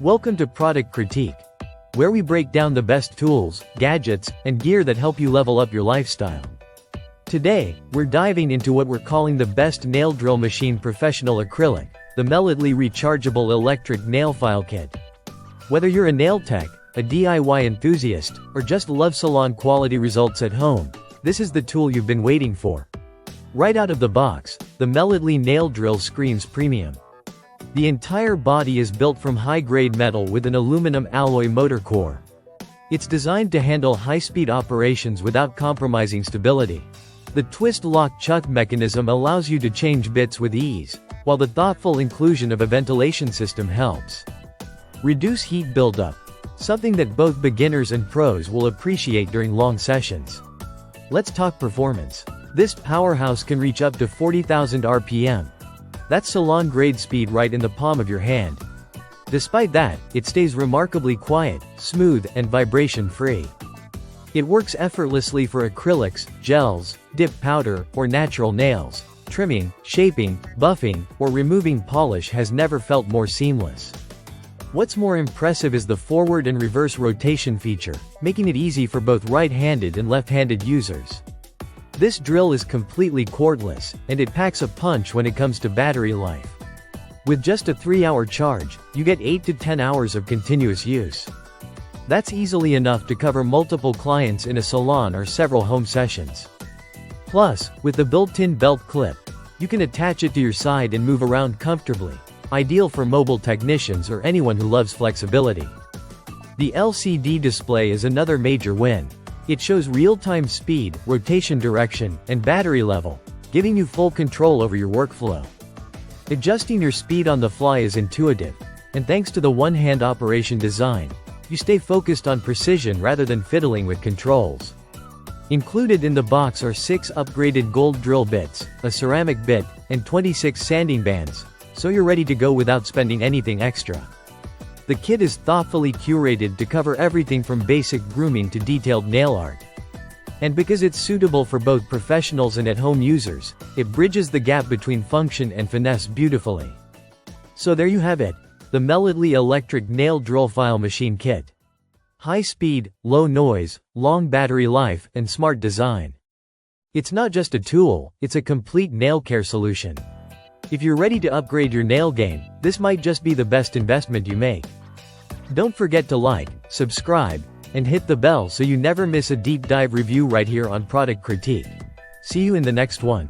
Welcome to Product Critique, where we break down the best tools, gadgets, and gear that help you level up your lifestyle. Today, we're diving into what we're calling the best nail drill machine professional acrylic, the Melodly rechargeable electric nail file kit. Whether you're a nail tech, a DIY enthusiast, or just love salon quality results at home, this is the tool you've been waiting for. Right out of the box, the Melodly nail drill screams premium. The entire body is built from high-grade metal with an aluminum alloy motor core. It's designed to handle high-speed operations without compromising stability. The twist-lock chuck mechanism allows you to change bits with ease, while the thoughtful inclusion of a ventilation system helps reduce heat buildup, something that both beginners and pros will appreciate during long sessions. Let's talk performance. This powerhouse can reach up to 40,000 RPM. That's salon-grade speed right in the palm of your hand. Despite that, it stays remarkably quiet, smooth, and vibration-free. It works effortlessly for acrylics, gels, dip powder, or natural nails. Trimming, shaping, buffing, or removing polish has never felt more seamless. What's more impressive is the forward and reverse rotation feature, making it easy for both right-handed and left-handed users. This drill is completely cordless, and it packs a punch when it comes to battery life. With just a 3-hour charge, you get 8 to 10 hours of continuous use. That's easily enough to cover multiple clients in a salon or several home sessions. Plus, with the built-in belt clip, you can attach it to your side and move around comfortably, ideal for mobile technicians or anyone who loves flexibility. The LCD display is another major win. It shows real-time speed, rotation direction, and battery level, giving you full control over your workflow. Adjusting your speed on the fly is intuitive, and thanks to the one-hand operation design, you stay focused on precision rather than fiddling with controls. Included in the box are 6 upgraded gold drill bits, a ceramic bit, and 26 sanding bands, so you're ready to go without spending anything extra. The kit is thoughtfully curated to cover everything from basic grooming to detailed nail art. And because it's suitable for both professionals and at-home users, it bridges the gap between function and finesse beautifully. So there you have it, the Melodly electric nail drill file machine kit. High speed, low noise, long battery life, and smart design. It's not just a tool, it's a complete nail care solution. If you're ready to upgrade your nail game, this might just be the best investment you make. Don't forget to like, subscribe, and hit the bell so you never miss a deep dive review right here on Product Critique. See you in the next one.